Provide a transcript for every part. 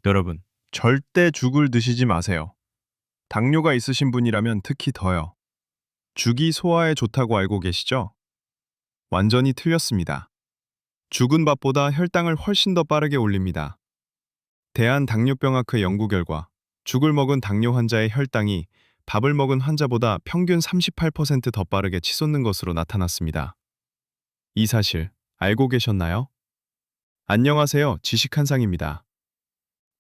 여러분, 절대 죽을 드시지 마세요. 당뇨가 있으신 분이라면 특히 더요. 죽이 소화에 좋다고 알고 계시죠? 완전히 틀렸습니다. 죽은 밥보다 혈당을 훨씬 더 빠르게 올립니다. 대한당뇨병학회 연구 결과 죽을 먹은 당뇨 환자의 혈당이 밥을 먹은 환자보다 평균 38%더 빠르게 치솟는 것으로 나타났습니다. 이 사실 알고 계셨나요? 안녕하세요. 지식한상입니다.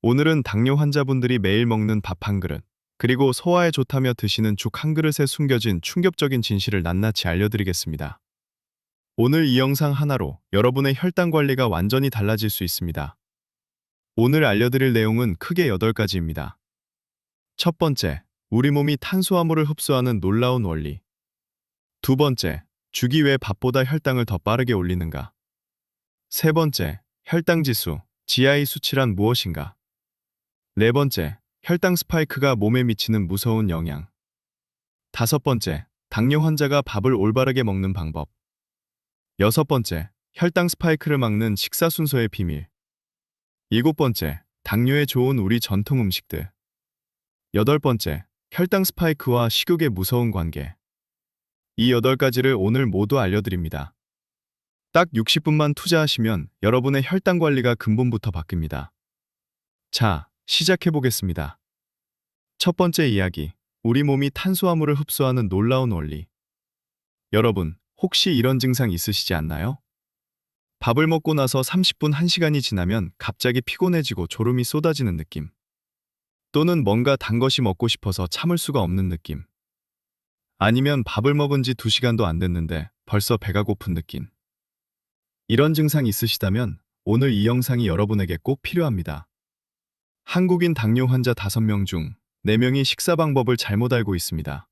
오늘은 당뇨 환자분들이 매일 먹는 밥 한 그릇, 그리고 소화에 좋다며 드시는 죽 한 그릇에 숨겨진 충격적인 진실을 낱낱이 알려드리겠습니다. 오늘 이 영상 하나로 여러분의 혈당 관리가 완전히 달라질 수 있습니다. 오늘 알려드릴 내용은 크게 8가지입니다. 첫 번째, 우리 몸이 탄수화물을 흡수하는 놀라운 원리. 두 번째, 죽이 왜 밥보다 혈당을 더 빠르게 올리는가? 세 번째, 혈당지수, GI 수치란 무엇인가? 네 번째, 혈당 스파이크가 몸에 미치는 무서운 영향. 다섯 번째, 당뇨 환자가 밥을 올바르게 먹는 방법. 여섯 번째, 혈당 스파이크를 막는 식사 순서의 비밀. 일곱 번째, 당뇨에 좋은 우리 전통 음식들. 여덟 번째, 혈당 스파이크와 식욕의 무서운 관계. 이 8가지를 오늘 모두 알려드립니다. 딱 60분만 투자하시면 여러분의 혈당 관리가 근본부터 바뀝니다. 자, 시작해보겠습니다. 첫 번째 이야기, 우리 몸이 탄수화물을 흡수하는 놀라운 원리. 여러분, 혹시 이런 증상 있으시지 않나요? 밥을 먹고 나서 30분, 1시간이 지나면 갑자기 피곤해지고 졸음이 쏟아지는 느낌. 또는 뭔가 단 것이 먹고 싶어서 참을 수가 없는 느낌. 아니면 밥을 먹은 지 2시간도 안 됐는데 벌써 배가 고픈 느낌. 이런 증상 있으시다면 오늘 이 영상이 여러분에게 꼭 필요합니다. 한국인 당뇨 환자 5명 중 4명이 식사 방법을 잘못 알고 있습니다.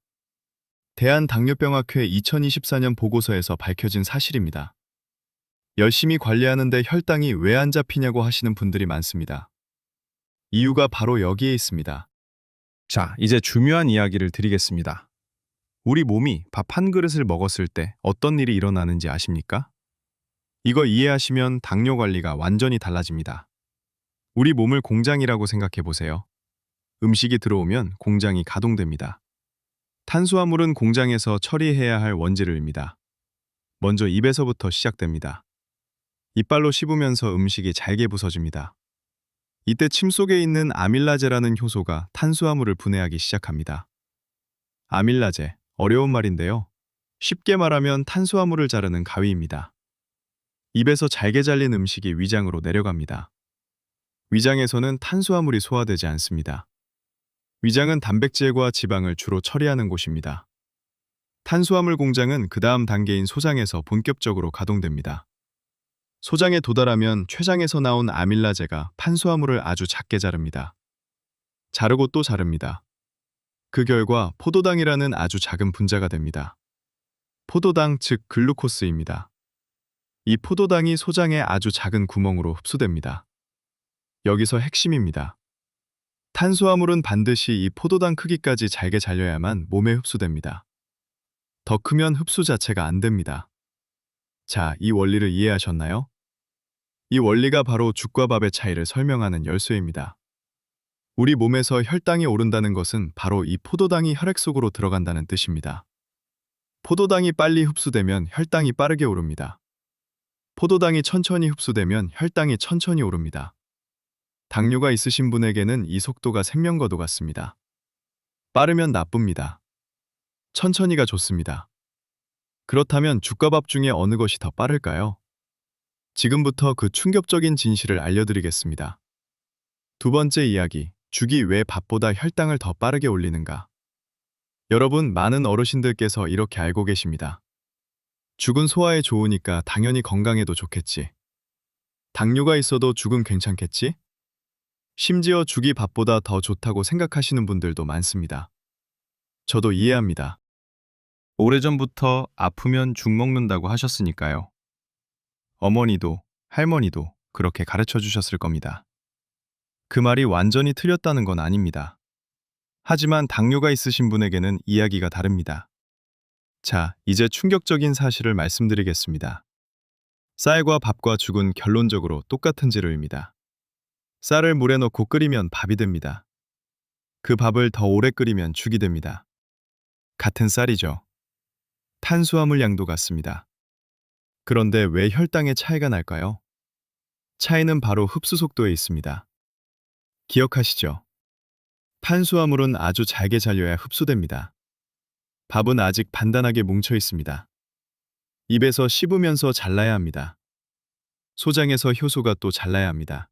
대한당뇨병학회 2024년 보고서에서 밝혀진 사실입니다. 열심히 관리하는데 혈당이 왜 안 잡히냐고 하시는 분들이 많습니다. 이유가 바로 여기에 있습니다. 자, 이제 중요한 이야기를 드리겠습니다. 우리 몸이 밥 한 그릇을 먹었을 때 어떤 일이 일어나는지 아십니까? 이거 이해하시면 당뇨 관리가 완전히 달라집니다. 우리 몸을 공장이라고 생각해 보세요. 음식이 들어오면 공장이 가동됩니다. 탄수화물은 공장에서 처리해야 할 원재료입니다. 먼저 입에서부터 시작됩니다. 이빨로 씹으면서 음식이 잘게 부서집니다. 이때 침 속에 있는 아밀라제라는 효소가 탄수화물을 분해하기 시작합니다. 아밀라제, 어려운 말인데요. 쉽게 말하면 탄수화물을 자르는 가위입니다. 입에서 잘게 잘린 음식이 위장으로 내려갑니다. 위장에서는 탄수화물이 소화되지 않습니다. 위장은 단백질과 지방을 주로 처리하는 곳입니다. 탄수화물 공장은 그 다음 단계인 소장에서 본격적으로 가동됩니다. 소장에 도달하면 췌장에서 나온 아밀라제가 탄수화물을 아주 작게 자릅니다. 자르고 또 자릅니다. 그 결과 포도당이라는 아주 작은 분자가 됩니다. 포도당, 즉 글루코스입니다. 이 포도당이 소장의 아주 작은 구멍으로 흡수됩니다. 여기서 핵심입니다. 탄수화물은 반드시 이 포도당 크기까지 잘게 잘려야만 몸에 흡수됩니다. 더 크면 흡수 자체가 안 됩니다. 자, 이 원리를 이해하셨나요? 이 원리가 바로 죽과 밥의 차이를 설명하는 열쇠입니다. 우리 몸에서 혈당이 오른다는 것은 바로 이 포도당이 혈액 속으로 들어간다는 뜻입니다. 포도당이 빨리 흡수되면 혈당이 빠르게 오릅니다. 포도당이 천천히 흡수되면 혈당이 천천히 오릅니다. 당뇨가 있으신 분에게는 이 속도가 생명과도 같습니다. 빠르면 나쁩니다. 천천히가 좋습니다. 그렇다면 죽과 밥 중에 어느 것이 더 빠를까요? 지금부터 그 충격적인 진실을 알려드리겠습니다. 두 번째 이야기, 죽이 왜 밥보다 혈당을 더 빠르게 올리는가? 여러분, 많은 어르신들께서 이렇게 알고 계십니다. 죽은 소화에 좋으니까 당연히 건강에도 좋겠지. 당뇨가 있어도 죽은 괜찮겠지? 심지어 죽이 밥보다 더 좋다고 생각하시는 분들도 많습니다. 저도 이해합니다. 오래전부터 아프면 죽 먹는다고 하셨으니까요. 어머니도 할머니도 그렇게 가르쳐 주셨을 겁니다. 그 말이 완전히 틀렸다는 건 아닙니다. 하지만 당뇨가 있으신 분에게는 이야기가 다릅니다. 자, 이제 충격적인 사실을 말씀드리겠습니다. 쌀과 밥과 죽은 결론적으로 똑같은 재료입니다. 쌀을 물에 넣고 끓이면 밥이 됩니다. 그 밥을 더 오래 끓이면 죽이 됩니다. 같은 쌀이죠. 탄수화물 양도 같습니다. 그런데 왜 혈당의 차이가 날까요? 차이는 바로 흡수 속도에 있습니다. 기억하시죠? 탄수화물은 아주 잘게 잘려야 흡수됩니다. 밥은 아직 단단하게 뭉쳐 있습니다. 입에서 씹으면서 잘라야 합니다. 소장에서 효소가 또 잘라야 합니다.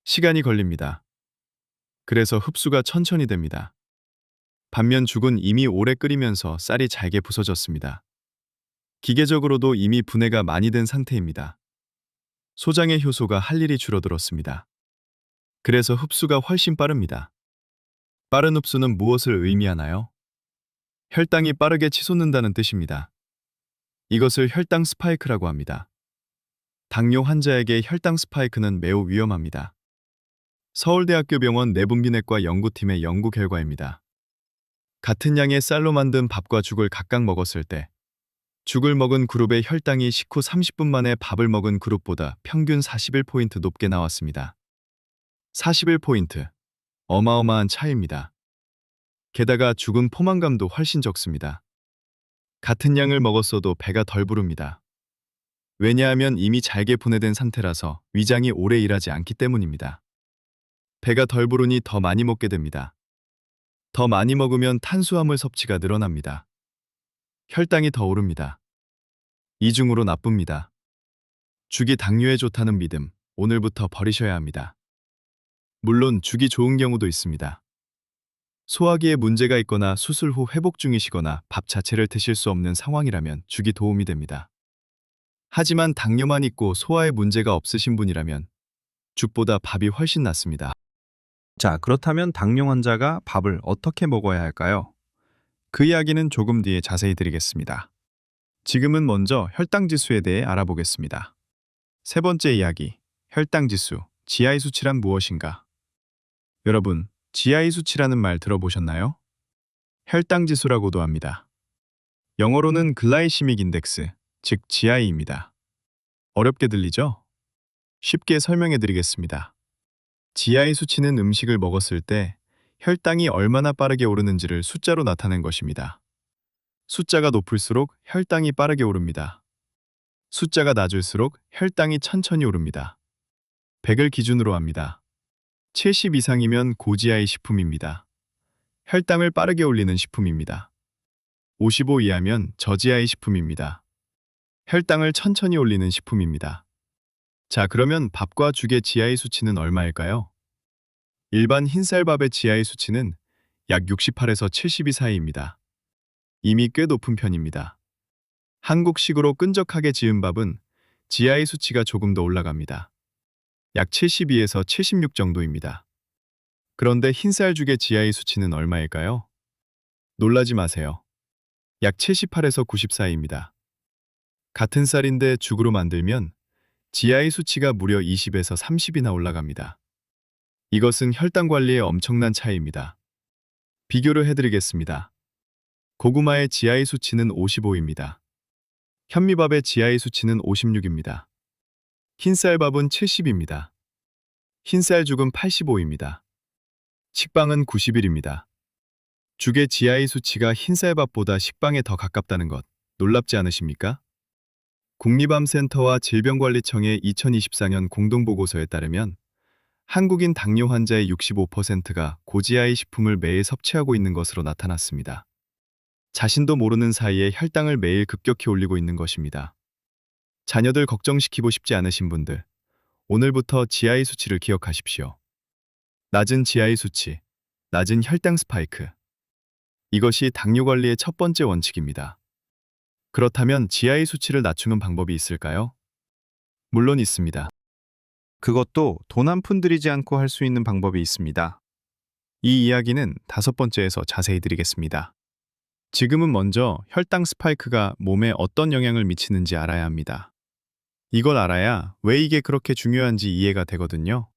시간이 걸립니다. 그래서 흡수가 천천히 됩니다. 반면 죽은 이미 오래 끓이면서 쌀이 잘게 부서졌습니다. 기계적으로도 이미 분해가 많이 된 상태입니다. 소장의 효소가 할 일이 줄어들었습니다. 그래서 흡수가 훨씬 빠릅니다. 빠른 흡수는 무엇을 의미하나요? 혈당이 빠르게 치솟는다는 뜻입니다. 이것을 혈당 스파이크라고 합니다. 당뇨 환자에게 혈당 스파이크는 매우 위험합니다. 서울대학교 병원 내분비내과 연구팀의 연구 결과입니다. 같은 양의 쌀로 만든 밥과 죽을 각각 먹었을 때 죽을 먹은 그룹의 혈당이 식후 30분 만에 밥을 먹은 그룹보다 평균 41포인트 높게 나왔습니다. 41포인트. 어마어마한 차이입니다. 게다가 죽은 포만감도 훨씬 적습니다. 같은 양을 먹었어도 배가 덜 부릅니다. 왜냐하면 이미 잘게 분해된 상태라서 위장이 오래 일하지 않기 때문입니다. 배가 덜 부르니 더 많이 먹게 됩니다. 더 많이 먹으면 탄수화물 섭취가 늘어납니다. 혈당이 더 오릅니다. 이중으로 나쁩니다. 죽이 당뇨에 좋다는 믿음, 오늘부터 버리셔야 합니다. 물론 죽이 좋은 경우도 있습니다. 소화기에 문제가 있거나 수술 후 회복 중이시거나 밥 자체를 드실 수 없는 상황이라면 죽이 도움이 됩니다. 하지만 당뇨만 있고 소화에 문제가 없으신 분이라면 죽보다 밥이 훨씬 낫습니다. 자, 그렇다면 당뇨 환자가 밥을 어떻게 먹어야 할까요? 그 이야기는 조금 뒤에 자세히 드리겠습니다. 지금은 먼저 혈당 지수에 대해 알아보겠습니다. 세 번째 이야기, 혈당 지수, GI 수치란 무엇인가? 여러분, GI 수치라는 말 들어보셨나요? 혈당 지수라고도 합니다. 영어로는 글라이시믹 인덱스, 즉 GI입니다. 어렵게 들리죠? 쉽게 설명해 드리겠습니다. GI 수치는 음식을 먹었을 때 혈당이 얼마나 빠르게 오르는지를 숫자로 나타낸 것입니다. 숫자가 높을수록 혈당이 빠르게 오릅니다. 숫자가 낮을수록 혈당이 천천히 오릅니다. 100을 기준으로 합니다. 70 이상이면 고GI 식품입니다. 혈당을 빠르게 올리는 식품입니다. 55 이하면 저GI 식품입니다. 혈당을 천천히 올리는 식품입니다. 자, 그러면 밥과 죽의 GI 수치는 얼마일까요? 일반 흰쌀밥의 GI 수치는 약 68에서 72 사이입니다. 이미 꽤 높은 편입니다. 한국식으로 끈적하게 지은 밥은 GI 수치가 조금 더 올라갑니다. 약 72에서 76 정도입니다. 그런데 흰쌀죽의 GI 수치는 얼마일까요? 놀라지 마세요. 약 78에서 90 사이입니다. 같은 쌀인데 죽으로 만들면 GI 수치가 무려 20에서 30이나 올라갑니다. 이것은 혈당 관리에 엄청난 차이입니다. 비교를 해드리겠습니다. 고구마의 GI 수치는 55입니다. 현미밥의 GI 수치는 56입니다. 흰쌀밥은 70입니다. 흰쌀죽은 85입니다. 식빵은 91입니다. 죽의 GI 수치가 흰쌀밥보다 식빵에 더 가깝다는 것 놀랍지 않으십니까? 국립암센터와 질병관리청의 2024년 공동보고서에 따르면 한국인 당뇨 환자의 65%가 고GI 식품을 매일 섭취하고 있는 것으로 나타났습니다. 자신도 모르는 사이에 혈당을 매일 급격히 올리고 있는 것입니다. 자녀들 걱정시키고 싶지 않으신 분들, 오늘부터 GI 수치를 기억하십시오. 낮은 GI 수치, 낮은 혈당 스파이크. 이것이 당뇨 관리의 첫 번째 원칙입니다. 그렇다면 GI 수치를 낮추는 방법이 있을까요? 물론 있습니다. 그것도 돈 한 푼 들이지 않고 할 수 있는 방법이 있습니다. 이 이야기는 다섯 번째에서 자세히 드리겠습니다. 지금은 먼저 혈당 스파이크가 몸에 어떤 영향을 미치는지 알아야 합니다. 이걸 알아야 왜 이게 그렇게 중요한지 이해가 되거든요.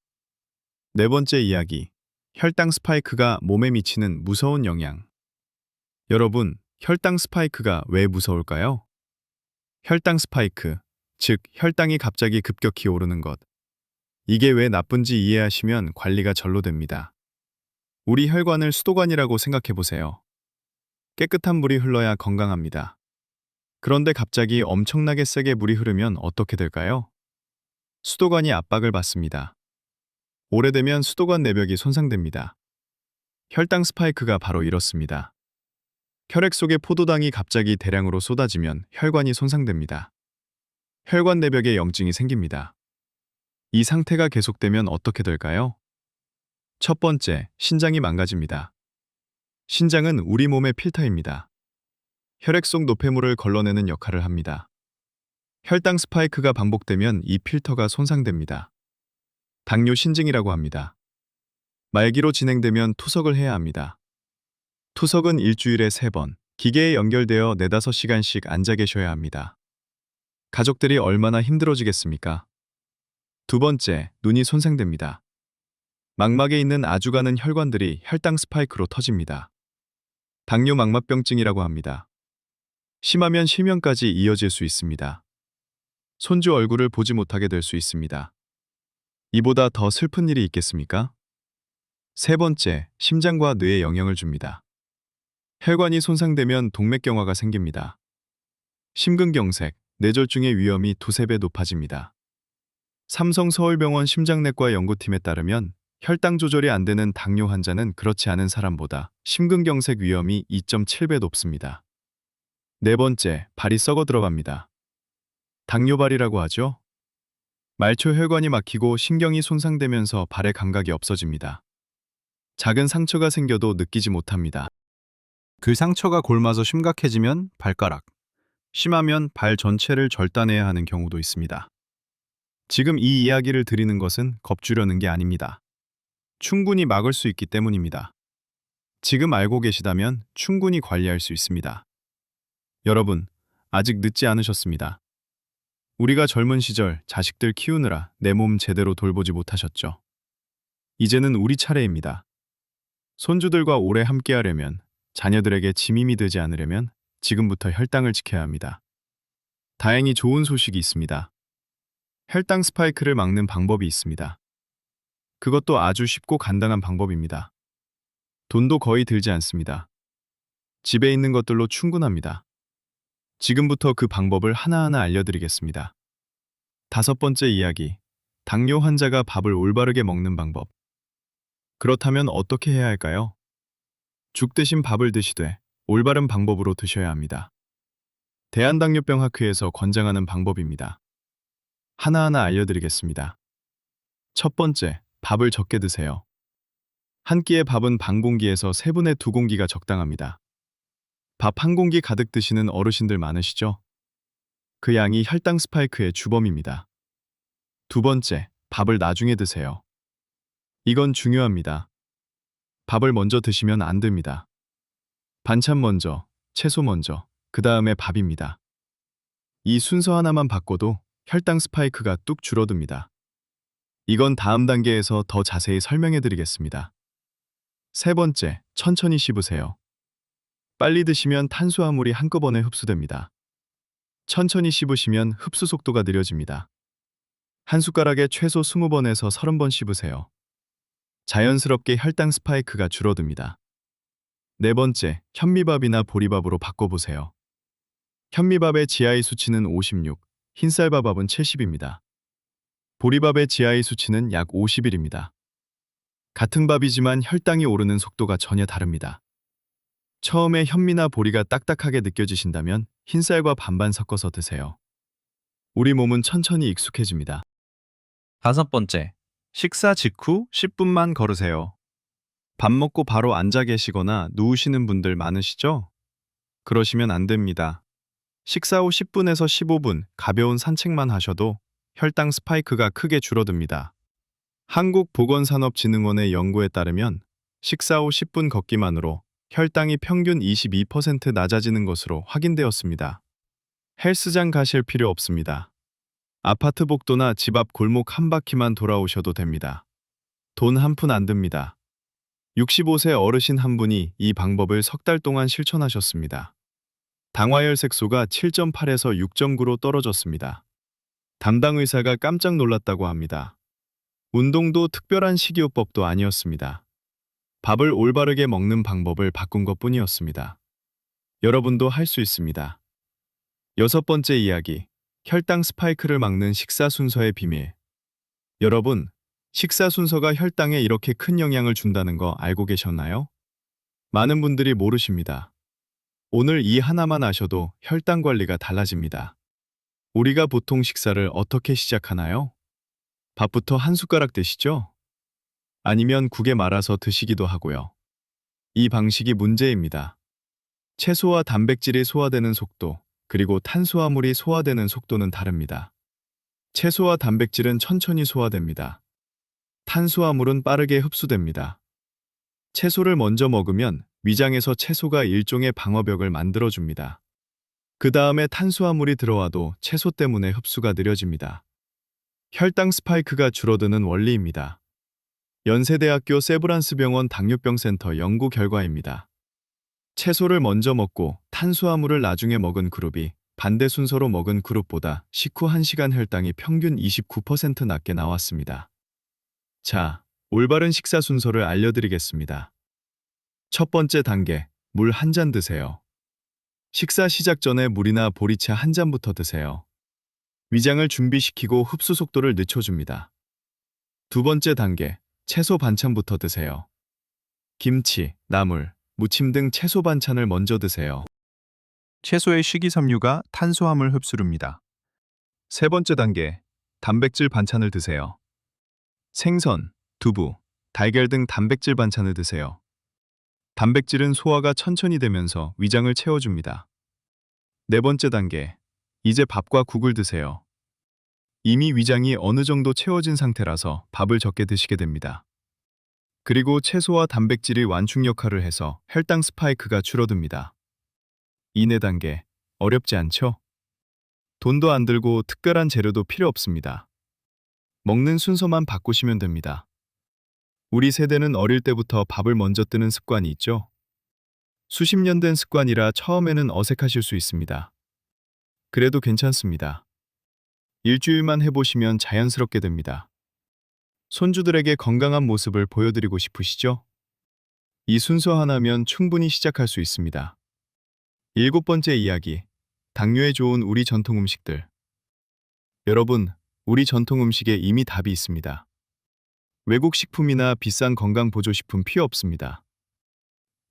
네 번째 이야기, 혈당 스파이크가 몸에 미치는 무서운 영향. 여러분, 혈당 스파이크가 왜 무서울까요? 혈당 스파이크, 즉 혈당이 갑자기 급격히 오르는 것. 이게 왜 나쁜지 이해하시면 관리가 절로 됩니다. 우리 혈관을 수도관이라고 생각해 보세요. 깨끗한 물이 흘러야 건강합니다. 그런데 갑자기 엄청나게 세게 물이 흐르면 어떻게 될까요? 수도관이 압박을 받습니다. 오래되면 수도관 내벽이 손상됩니다. 혈당 스파이크가 바로 이렇습니다. 혈액 속에 포도당이 갑자기 대량으로 쏟아지면 혈관이 손상됩니다. 혈관 내벽에 염증이 생깁니다. 이 상태가 계속되면 어떻게 될까요? 첫 번째, 신장이 망가집니다. 신장은 우리 몸의 필터입니다. 혈액 속 노폐물을 걸러내는 역할을 합니다. 혈당 스파이크가 반복되면 이 필터가 손상됩니다. 당뇨 신증이라고 합니다. 말기로 진행되면 투석을 해야 합니다. 투석은 일주일에 3번, 기계에 연결되어 4~5시간씩 앉아 계셔야 합니다. 가족들이 얼마나 힘들어지겠습니까? 두 번째, 눈이 손상됩니다. 망막에 있는 아주 가는 혈관들이 혈당 스파이크로 터집니다. 당뇨 망막병증이라고 합니다. 심하면 실명까지 이어질 수 있습니다. 손주 얼굴을 보지 못하게 될 수 있습니다. 이보다 더 슬픈 일이 있겠습니까? 세 번째, 심장과 뇌에 영향을 줍니다. 혈관이 손상되면 동맥경화가 생깁니다. 심근경색, 뇌졸중의 위험이 2~3배 높아집니다. 삼성서울병원 심장내과 연구팀에 따르면 혈당 조절이 안 되는 당뇨 환자는 그렇지 않은 사람보다 심근경색 위험이 2.7배 높습니다. 네 번째, 발이 썩어 들어갑니다. 당뇨발이라고 하죠. 말초 혈관이 막히고 신경이 손상되면서 발의 감각이 없어집니다. 작은 상처가 생겨도 느끼지 못합니다. 그 상처가 골마서 심각해지면 발가락, 심하면 발 전체를 절단해야 하는 경우도 있습니다. 지금 이 이야기를 드리는 것은 겁주려는 게 아닙니다. 충분히 막을 수 있기 때문입니다. 지금 알고 계시다면 충분히 관리할 수 있습니다. 여러분, 아직 늦지 않으셨습니다. 우리가 젊은 시절 자식들 키우느라 내 몸 제대로 돌보지 못하셨죠. 이제는 우리 차례입니다. 손주들과 오래 함께하려면, 자녀들에게 짐이 되지 않으려면 지금부터 혈당을 지켜야 합니다. 다행히 좋은 소식이 있습니다. 혈당 스파이크를 막는 방법이 있습니다. 그것도 아주 쉽고 간단한 방법입니다. 돈도 거의 들지 않습니다. 집에 있는 것들로 충분합니다. 지금부터 그 방법을 하나하나 알려드리겠습니다. 5번째 이야기, 당뇨 환자가 밥을 올바르게 먹는 방법. 그렇다면 어떻게 해야 할까요? 죽 대신 밥을 드시되 올바른 방법으로 드셔야 합니다. 대한당뇨병학회에서 권장하는 방법입니다. 하나하나 알려드리겠습니다. 첫 번째, 밥을 적게 드세요. 한 끼의 밥은 반 공기에서 2분의 2공기가 적당합니다. 밥 한 공기 가득 드시는 어르신들 많으시죠? 그 양이 혈당 스파이크의 주범입니다. 두 번째, 밥을 나중에 드세요. 이건 중요합니다. 밥을 먼저 드시면 안 됩니다. 반찬 먼저, 채소 먼저, 그 다음에 밥입니다. 이 순서 하나만 바꿔도 혈당 스파이크가 뚝 줄어듭니다. 이건 다음 단계에서 더 자세히 설명해 드리겠습니다. 세 번째, 천천히 씹으세요. 빨리 드시면 탄수화물이 한꺼번에 흡수됩니다. 천천히 씹으시면 흡수 속도가 느려집니다. 한 숟가락에 최소 20번에서 30번 씹으세요. 자연스럽게 혈당 스파이크가 줄어듭니다. 네 번째, 현미밥이나 보리밥으로 바꿔보세요. 현미밥의 GI 수치는 56, 흰쌀밥은 70입니다. 보리밥의 GI 수치는 약 51입니다. 같은 밥이지만 혈당이 오르는 속도가 전혀 다릅니다. 처음에 현미나 보리가 딱딱하게 느껴지신다면 흰쌀과 반반 섞어서 드세요. 우리 몸은 천천히 익숙해집니다. 5번째, 식사 직후 10분만 걸으세요. 밥 먹고 바로 앉아 계시거나 누우시는 분들 많으시죠? 그러시면 안 됩니다. 식사 후 10분에서 15분 가벼운 산책만 하셔도 혈당 스파이크가 크게 줄어듭니다. 한국보건산업진흥원의 연구에 따르면 식사 후 10분 걷기만으로 혈당이 평균 22% 낮아지는 것으로 확인되었습니다. 헬스장 가실 필요 없습니다. 아파트 복도나 집 앞 골목 한 바퀴만 돌아오셔도 됩니다. 돈 한 푼 안 듭니다. 65세 어르신 한 분이 이 방법을 3달 동안 실천하셨습니다. 당화혈색소가 7.8에서 6.9로 떨어졌습니다. 담당 의사가 깜짝 놀랐다고 합니다. 운동도 특별한 식이요법도 아니었습니다. 밥을 올바르게 먹는 방법을 바꾼 것뿐이었습니다. 여러분도 할 수 있습니다. 여섯 번째 이야기, 혈당 스파이크를 막는 식사 순서의 비밀. 여러분, 식사 순서가 혈당에 이렇게 큰 영향을 준다는 거 알고 계셨나요? 많은 분들이 모르십니다. 오늘 이 하나만 아셔도 혈당 관리가 달라집니다. 우리가 보통 식사를 어떻게 시작하나요? 밥부터 한 숟가락 드시죠? 아니면 국에 말아서 드시기도 하고요. 이 방식이 문제입니다. 채소와 단백질이 소화되는 속도, 그리고 탄수화물이 소화되는 속도는 다릅니다. 채소와 단백질은 천천히 소화됩니다. 탄수화물은 빠르게 흡수됩니다. 채소를 먼저 먹으면 위장에서 채소가 일종의 방어벽을 만들어줍니다. 그 다음에 탄수화물이 들어와도 채소 때문에 흡수가 느려집니다. 혈당 스파이크가 줄어드는 원리입니다. 연세대학교 세브란스병원 당뇨병센터 연구 결과입니다. 채소를 먼저 먹고 탄수화물을 나중에 먹은 그룹이 반대 순서로 먹은 그룹보다 식후 1시간 혈당이 평균 29% 낮게 나왔습니다. 자, 올바른 식사 순서를 알려드리겠습니다. 첫 번째 단계, 물 한 잔 드세요. 식사 시작 전에 물이나 보리차 한 잔부터 드세요. 위장을 준비시키고 흡수 속도를 늦춰줍니다. 두 번째 단계, 채소 반찬부터 드세요. 김치, 나물, 무침 등 채소 반찬을 먼저 드세요. 채소의 식이섬유가 탄수화물 흡수릅니다. 세 번째 단계, 단백질 반찬을 드세요. 생선, 두부, 달걀 등 단백질 반찬을 드세요. 단백질은 소화가 천천히 되면서 위장을 채워줍니다. 네 번째 단계, 이제 밥과 국을 드세요. 이미 위장이 어느 정도 채워진 상태라서 밥을 적게 드시게 됩니다. 그리고 채소와 단백질이 완충 역할을 해서 혈당 스파이크가 줄어듭니다. 이 네 단계, 어렵지 않죠? 돈도 안 들고 특별한 재료도 필요 없습니다. 먹는 순서만 바꾸시면 됩니다. 우리 세대는 어릴 때부터 밥을 먼저 뜨는 습관이 있죠? 수십 년 된 습관이라 처음에는 어색하실 수 있습니다. 그래도 괜찮습니다. 일주일만 해보시면 자연스럽게 됩니다. 손주들에게 건강한 모습을 보여드리고 싶으시죠? 이 순서 하나면 충분히 시작할 수 있습니다. 일곱 번째 이야기, 당뇨에 좋은 우리 전통 음식들. 여러분, 우리 전통 음식에 이미 답이 있습니다. 외국 식품이나 비싼 건강 보조식품 필요 없습니다.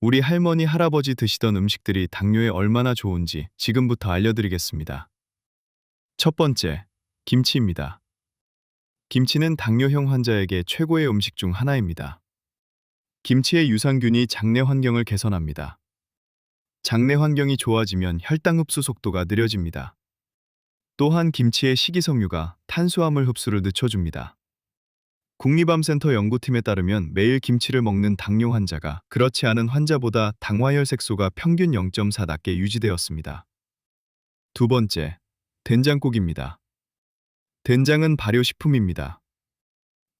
우리 할머니, 할아버지 드시던 음식들이 당뇨에 얼마나 좋은지 지금부터 알려드리겠습니다. 첫 번째, 김치입니다. 김치는 당뇨형 환자에게 최고의 음식 중 하나입니다. 김치의 유산균이 장내 환경을 개선합니다. 장내 환경이 좋아지면 혈당 흡수 속도가 느려집니다. 또한 김치의 식이섬유가 탄수화물 흡수를 늦춰줍니다. 국립암센터 연구팀에 따르면 매일 김치를 먹는 당뇨 환자가 그렇지 않은 환자보다 당화혈색소가 평균 0.4 낮게 유지되었습니다. 두 번째, 된장국입니다. 된장은 발효식품입니다.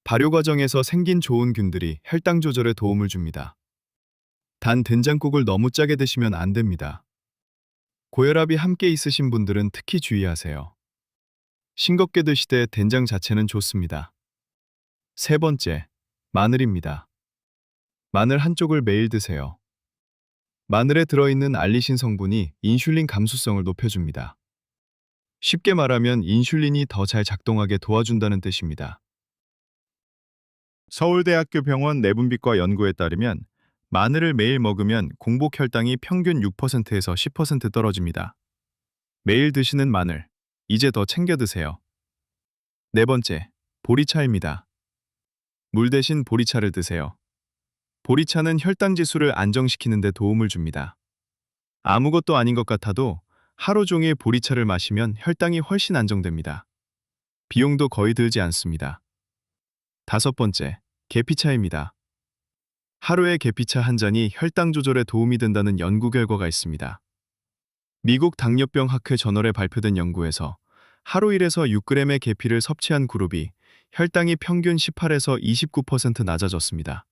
발효 과정에서 생긴 좋은 균들이 혈당 조절에 도움을 줍니다. 단 된장국을 너무 짜게 드시면 안 됩니다. 고혈압이 함께 있으신 분들은 특히 주의하세요. 싱겁게 드시되 된장 자체는 좋습니다. 세 번째, 마늘입니다. 마늘 한쪽을 매일 드세요. 마늘에 들어있는 알리신 성분이 인슐린 감수성을 높여줍니다. 쉽게 말하면 인슐린이 더 잘 작동하게 도와준다는 뜻입니다. 서울대학교 병원 내분비과 연구에 따르면 마늘을 매일 먹으면 공복 혈당이 평균 6%에서 10% 떨어집니다. 매일 드시는 마늘, 이제 더 챙겨 드세요. 네 번째, 보리차입니다. 물 대신 보리차를 드세요. 보리차는 혈당 지수를 안정시키는 데 도움을 줍니다. 아무것도 아닌 것 같아도 하루 종일 보리차를 마시면 혈당이 훨씬 안정됩니다. 비용도 거의 들지 않습니다. 다섯 번째, 계피차입니다. 하루에 계피차 한 잔이 혈당 조절에 도움이 된다는 연구 결과가 있습니다. 미국 당뇨병 학회 저널에 발표된 연구에서 하루 1에서 6g의 계피를 섭취한 그룹이 혈당이 평균 18에서 29% 낮아졌습니다.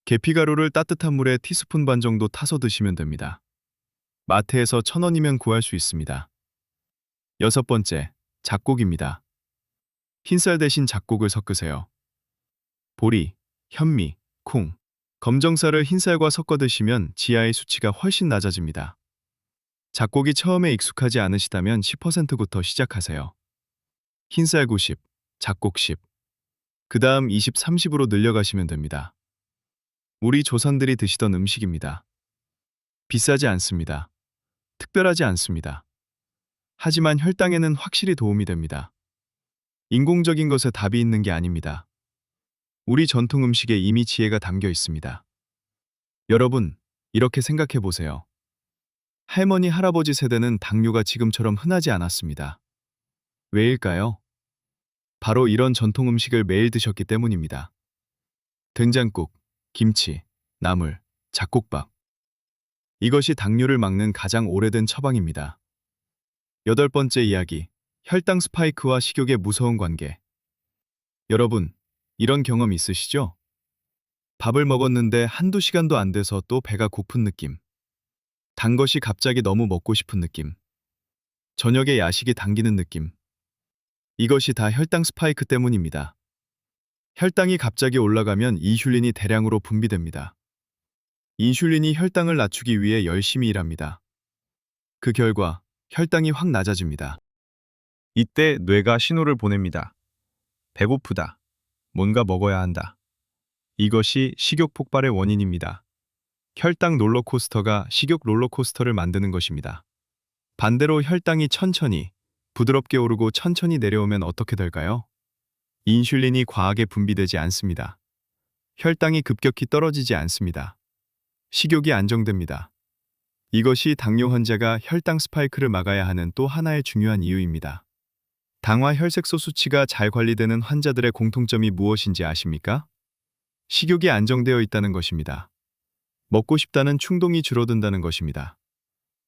계피가루를 따뜻한 물에 티스푼 반 정도 타서 드시면 됩니다. 마트에서 1,000원이면 구할 수 있습니다. 여섯 번째, 잡곡입니다. 흰쌀 대신 잡곡을 섞으세요. 보리, 현미, 콩, 검정쌀을 흰쌀과 섞어 드시면 GI 수치가 훨씬 낮아집니다. 잡곡이 처음에 익숙하지 않으시다면 10%부터 시작하세요. 흰쌀 90, 잡곡 10. 그 다음 20, 30으로 늘려가시면 됩니다. 우리 조상들이 드시던 음식입니다. 비싸지 않습니다. 특별하지 않습니다. 하지만 혈당에는 확실히 도움이 됩니다. 인공적인 것에 답이 있는 게 아닙니다. 우리 전통 음식에 이미 지혜가 담겨 있습니다. 여러분, 이렇게 생각해 보세요. 할머니, 할아버지 세대는 당뇨가 지금처럼 흔하지 않았습니다. 왜일까요? 바로 이런 전통 음식을 매일 드셨기 때문입니다. 된장국, 김치, 나물, 잡곡밥. 이것이 당뇨를 막는 가장 오래된 처방입니다. 여덟 번째 이야기, 혈당 스파이크와 식욕의 무서운 관계. 여러분, 이런 경험 있으시죠? 밥을 먹었는데 한두 시간도 안 돼서 또 배가 고픈 느낌. 단 것이 갑자기 너무 먹고 싶은 느낌. 저녁에 야식이 당기는 느낌. 이것이 다 혈당 스파이크 때문입니다. 혈당이 갑자기 올라가면 인슐린이 대량으로 분비됩니다. 인슐린이 혈당을 낮추기 위해 열심히 일합니다. 그 결과 혈당이 확 낮아집니다. 이때 뇌가 신호를 보냅니다. 배고프다. 뭔가 먹어야 한다. 이것이 식욕 폭발의 원인입니다. 혈당 롤러코스터가 식욕 롤러코스터를 만드는 것입니다. 반대로 혈당이 천천히, 부드럽게 오르고 천천히 내려오면 어떻게 될까요? 인슐린이 과하게 분비되지 않습니다. 혈당이 급격히 떨어지지 않습니다. 식욕이 안정됩니다. 이것이 당뇨 환자가 혈당 스파이크를 막아야 하는 또 하나의 중요한 이유입니다. 당화 혈색소 수치가 잘 관리되는 환자들의 공통점이 무엇인지 아십니까? 식욕이 안정되어 있다는 것입니다. 먹고 싶다는 충동이 줄어든다는 것입니다.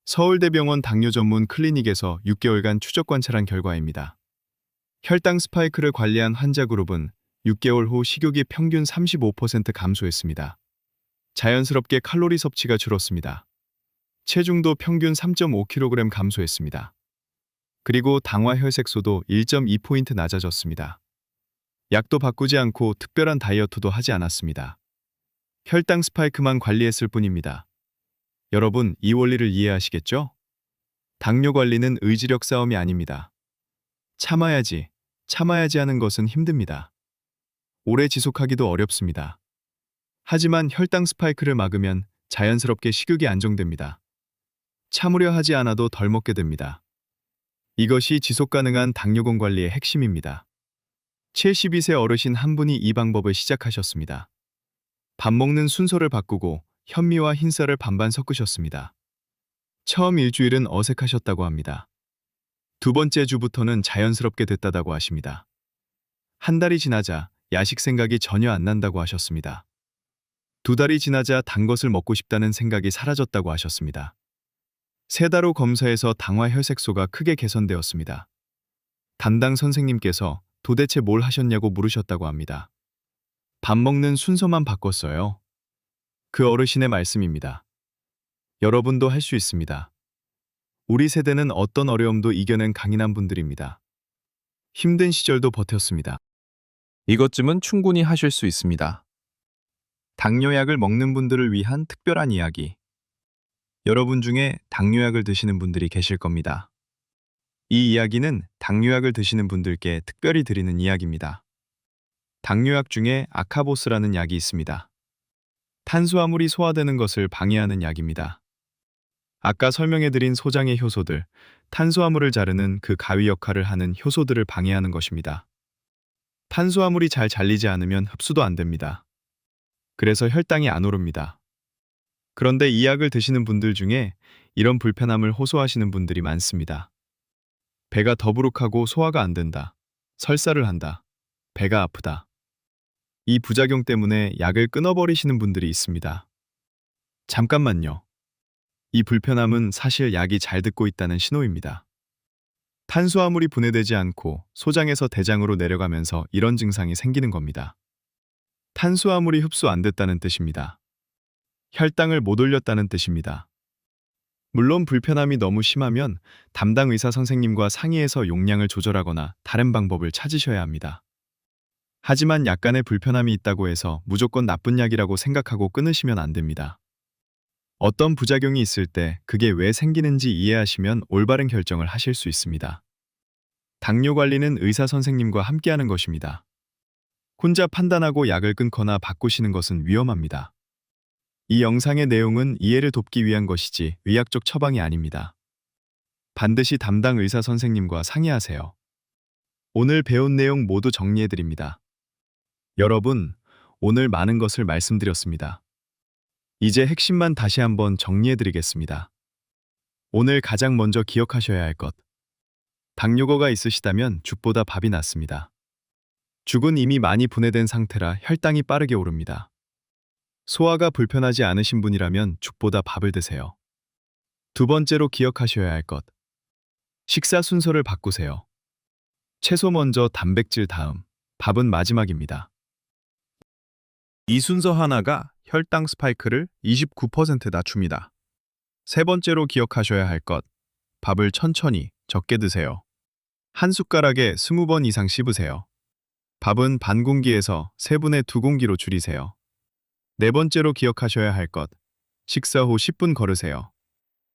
서울대병원 당뇨 전문 클리닉에서 6개월간 추적 관찰한 결과입니다. 혈당 스파이크를 관리한 환자 그룹은 6개월 후 식욕이 평균 35% 감소했습니다. 자연스럽게 칼로리 섭취가 줄었습니다. 체중도 평균 3.5kg 감소했습니다. 그리고 당화 혈색소도 1.2포인트 낮아졌습니다. 약도 바꾸지 않고 특별한 다이어트도 하지 않았습니다. 혈당 스파이크만 관리했을 뿐입니다. 여러분, 이 원리를 이해하시겠죠? 당뇨 관리는 의지력 싸움이 아닙니다. 참아야지 하는 것은 힘듭니다. 오래 지속하기도 어렵습니다. 하지만 혈당 스파이크를 막으면 자연스럽게 식욕이 안정됩니다. 참으려 하지 않아도 덜 먹게 됩니다. 이것이 지속 가능한 당뇨공 관리의 핵심입니다. 72세 어르신 한 분이 이 방법을 시작하셨습니다. 밥 먹는 순서를 바꾸고 현미와 흰쌀을 반반 섞으셨습니다. 처음 일주일은 어색하셨다고 합니다. 두 번째 주부터는 자연스럽게 됐다고 하십니다. 한 달이 지나자 야식 생각이 전혀 안 난다고 하셨습니다. 두 달이 지나자 단 것을 먹고 싶다는 생각이 사라졌다고 하셨습니다. 세 달 후 검사에서 당화 혈색소가 크게 개선되었습니다. 담당 선생님께서 도대체 뭘 하셨냐고 물으셨다고 합니다. 밥 먹는 순서만 바꿨어요. 그 어르신의 말씀입니다. 여러분도 할 수 있습니다. 우리 세대는 어떤 어려움도 이겨낸 강인한 분들입니다. 힘든 시절도 버텼습니다. 이것쯤은 충분히 하실 수 있습니다. 당뇨약을 먹는 분들을 위한 특별한 이야기. 여러분 중에 당뇨약을 드시는 분들이 계실 겁니다. 이 이야기는 당뇨약을 드시는 분들께 특별히 드리는 이야기입니다. 당뇨약 중에 아카보스라는 약이 있습니다. 탄수화물이 소화되는 것을 방해하는 약입니다. 아까 설명해드린 소장의 효소들, 탄수화물을 자르는 그 가위 역할을 하는 효소들을 방해하는 것입니다. 탄수화물이 잘 잘리지 않으면 흡수도 안 됩니다. 그래서 혈당이 안 오릅니다. 그런데 이 약을 드시는 분들 중에 이런 불편함을 호소하시는 분들이 많습니다. 배가 더부룩하고 소화가 안 된다. 설사를 한다. 배가 아프다. 이 부작용 때문에 약을 끊어버리시는 분들이 있습니다. 잠깐만요. 이 불편함은 사실 약이 잘 듣고 있다는 신호입니다. 탄수화물이 분해되지 않고 소장에서 대장으로 내려가면서 이런 증상이 생기는 겁니다. 탄수화물이 흡수 안 됐다는 뜻입니다. 혈당을 못 올렸다는 뜻입니다. 물론 불편함이 너무 심하면 담당 의사 선생님과 상의해서 용량을 조절하거나 다른 방법을 찾으셔야 합니다. 하지만 약간의 불편함이 있다고 해서 무조건 나쁜 약이라고 생각하고 끊으시면 안 됩니다. 어떤 부작용이 있을 때 그게 왜 생기는지 이해하시면 올바른 결정을 하실 수 있습니다. 당뇨 관리는 의사 선생님과 함께하는 것입니다. 혼자 판단하고 약을 끊거나 바꾸시는 것은 위험합니다. 이 영상의 내용은 이해를 돕기 위한 것이지 의학적 처방이 아닙니다. 반드시 담당 의사 선생님과 상의하세요. 오늘 배운 내용 모두 정리해드립니다. 여러분, 오늘 많은 것을 말씀드렸습니다. 이제 핵심만 다시 한번 정리해드리겠습니다. 오늘 가장 먼저 기억하셔야 할 것. 당뇨가 있으시다면 죽보다 밥이 낫습니다. 죽은 이미 많이 분해된 상태라 혈당이 빠르게 오릅니다. 소화가 불편하지 않으신 분이라면 죽보다 밥을 드세요. 두 번째로 기억하셔야 할 것. 식사 순서를 바꾸세요. 채소 먼저, 단백질 다음, 밥은 마지막입니다. 이 순서 하나가 혈당 스파이크를 29% 낮춥니다. 세 번째로 기억하셔야 할 것. 밥을 천천히 적게 드세요. 한 숟가락에 20번 이상 씹으세요. 밥은 반 공기에서 3분의 2공기로 줄이세요. 네 번째로 기억하셔야 할 것. 식사 후 10분 걸으세요.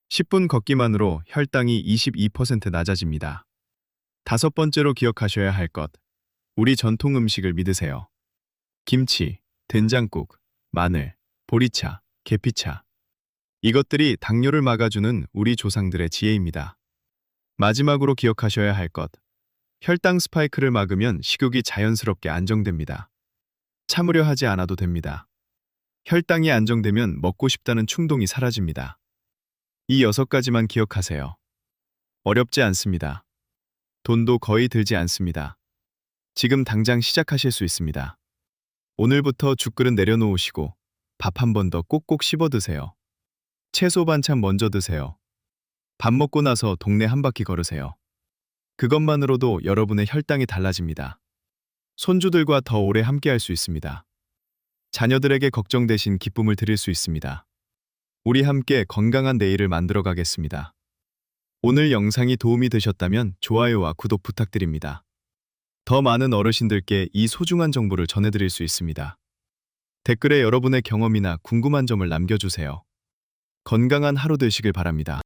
10분 걷기만으로 혈당이 22% 낮아집니다. 다섯 번째로 기억하셔야 할 것. 우리 전통 음식을 믿으세요. 김치, 된장국, 마늘, 보리차, 계피차. 이것들이 당뇨를 막아주는 우리 조상들의 지혜입니다. 마지막으로 기억하셔야 할 것. 혈당 스파이크를 막으면 식욕이 자연스럽게 안정됩니다. 참으려 하지 않아도 됩니다. 혈당이 안정되면 먹고 싶다는 충동이 사라집니다. 이 6가지만 기억하세요. 어렵지 않습니다. 돈도 거의 들지 않습니다. 지금 당장 시작하실 수 있습니다. 오늘부터 죽그릇 내려놓으시고 밥 한 번 더 꼭꼭 씹어 드세요. 채소 반찬 먼저 드세요. 밥 먹고 나서 동네 한 바퀴 걸으세요. 그것만으로도 여러분의 혈당이 달라집니다. 손주들과 더 오래 함께할 수 있습니다. 자녀들에게 걱정 대신 기쁨을 드릴 수 있습니다. 우리 함께 건강한 내일을 만들어 가겠습니다. 오늘 영상이 도움이 되셨다면 좋아요와 구독 부탁드립니다. 더 많은 어르신들께 이 소중한 정보를 전해드릴 수 있습니다. 댓글에 여러분의 경험이나 궁금한 점을 남겨주세요. 건강한 하루 되시길 바랍니다.